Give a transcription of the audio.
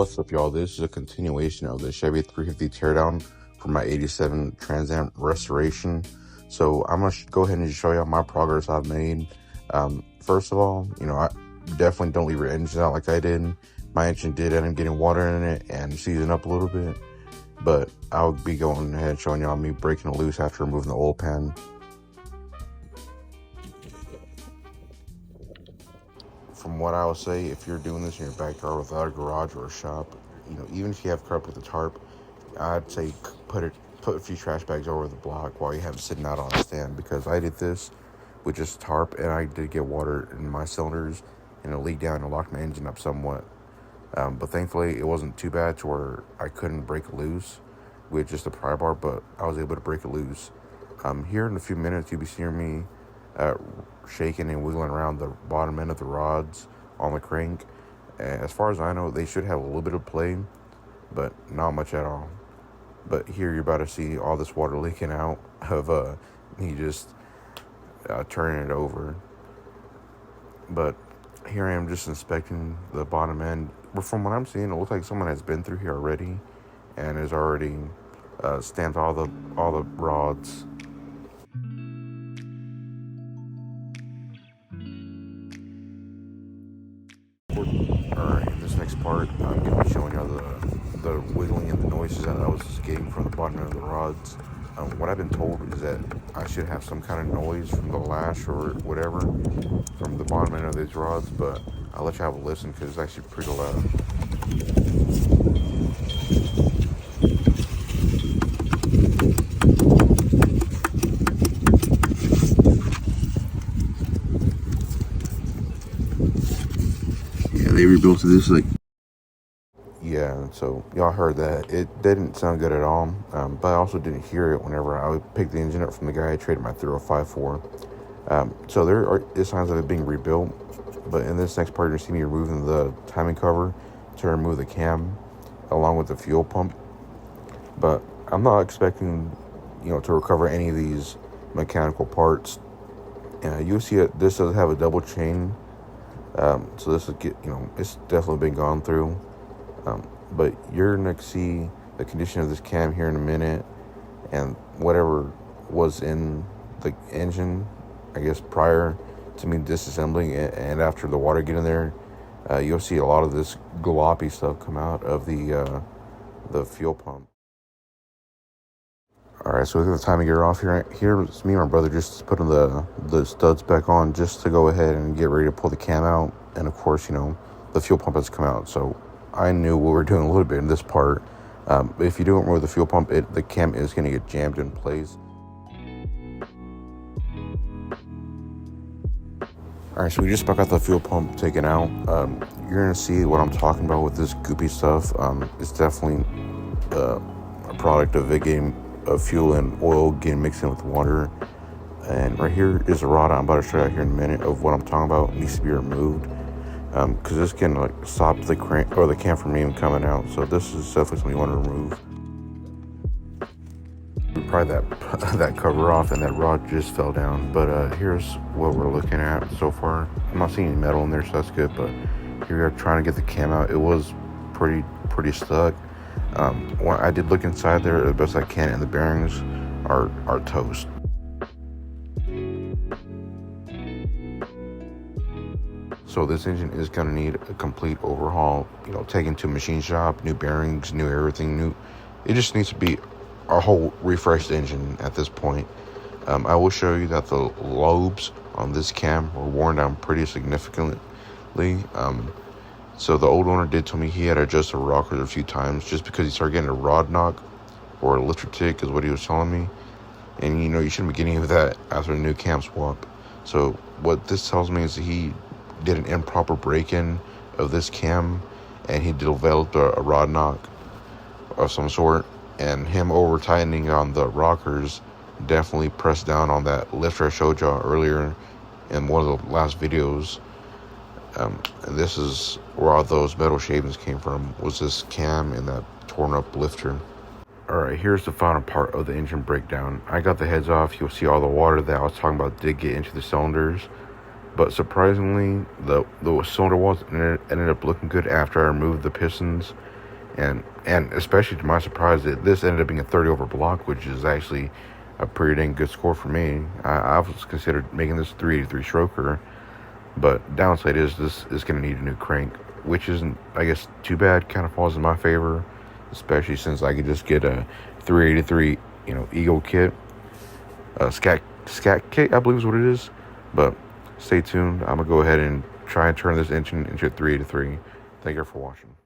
What's up, y'all? This is a continuation of the Chevy 350 teardown from my 87 Trans Am restoration. So I'm going to go ahead and just show y'all my progress I've made. First of all, I definitely don't leave your engine out like I did. My engine did end up getting water in it and seizing up a little bit. But I'll be going ahead and showing y'all me breaking it loose after removing the oil pan. From what I would say, if you're doing this in your backyard without a garage or a shop, even if you have covered with a tarp, I'd say put a few trash bags over the block while you have it sitting out on a stand, because I did this with just tarp and I did get water in my cylinders and it leaked down and locked my engine up somewhat. But thankfully it wasn't too bad to where I couldn't break it loose with just a pry bar, but I was able to break it loose. Here in a few minutes you'll be seeing me shaking and wiggling around the bottom end of the rods on the crank. As far as I know, they should have a little bit of play, but not much at all. But here you're about to see all this water leaking out of me just turning it over. But here I am just inspecting the bottom end. But from what I'm seeing, it looks like someone has been through here already and has already stamped all the rods. Alright, in this next part, I'm going to be showing you the wiggling and the noises that I was getting from the bottom of the rods. What I've been told is that I should have some kind of noise from the lash or whatever from the bottom end of these rods, but I'll let you have a listen because it's actually pretty loud. Yeah, they rebuilt this Yeah, so y'all heard that. It didn't sound good at all, but I also didn't hear it whenever I picked the engine up from the guy I traded my 305 for. So there is signs of it being rebuilt, but in this next part, you're see me removing the timing cover to remove the cam along with the fuel pump. But I'm not expecting, to recover any of these mechanical parts. You'll see this does have a double chain, so this is it's definitely been gone through. But you're going to see the condition of this cam here in a minute, and whatever was in the engine, I guess, prior to me disassembling it and after the water getting there, you'll see a lot of this gloppy stuff come out of the fuel pump. Alright, so we got the timing gear off here. Here's me and my brother just putting the studs back on just to go ahead and get ready to pull the cam out. And of course, the fuel pump has come out, so I knew what we were doing a little bit in this part. If you don't remove the fuel pump, the cam is going to get jammed in place. Alright, so we just got the fuel pump taken out. You're going to see what I'm talking about with this goopy stuff. It's definitely a product of it getting fuel and oil getting mixed in with water. And right here is a rod I'm about to show you here in a minute of what I'm talking about. It needs to be removed. Because this can stop the crank or the cam from even coming out. So this is definitely something you want to remove. We pried that cover off and that rod just fell down. But here's what we're looking at so far. I'm not seeing any metal in there, so that's good. But here we are trying to get the cam out. It was pretty stuck. I did look inside there the best I can, and the bearings are toast. So this engine is going to need a complete overhaul, taken to a machine shop, new bearings, new everything, new. It just needs to be a whole refreshed engine at this point. I will show you that the lobes on this cam were worn down pretty significantly. So the old owner did tell me he had to adjust the rockers a few times just because he started getting a rod knock or a lifter tick is what he was telling me. And you shouldn't be getting any of that after a new cam swap. So what this tells me is that he did an improper break-in of this cam and he developed a rod knock of some sort, and him over tightening on the rockers definitely pressed down on that lifter I showed y'all earlier in one of the last videos. And this is where all those metal shavings came from, was this cam and that torn up lifter. Alright, here's the final part of the engine breakdown. I got the heads off. You'll see all the water that I was talking about did get into the cylinders. But surprisingly, the cylinder walls ended up looking good after I removed the pistons, and especially to my surprise, this ended up being a 30 over block, which is actually a pretty dang good score for me. I was considered making this 383 stroker, but downside is this is going to need a new crank, which isn't, I guess, too bad. Kind of falls in my favor, especially since I could just get a 383, Eagle kit, scat kit, I believe is what it is. But stay tuned. I'm gonna go ahead and try and turn this engine into a 383. Thank you for watching.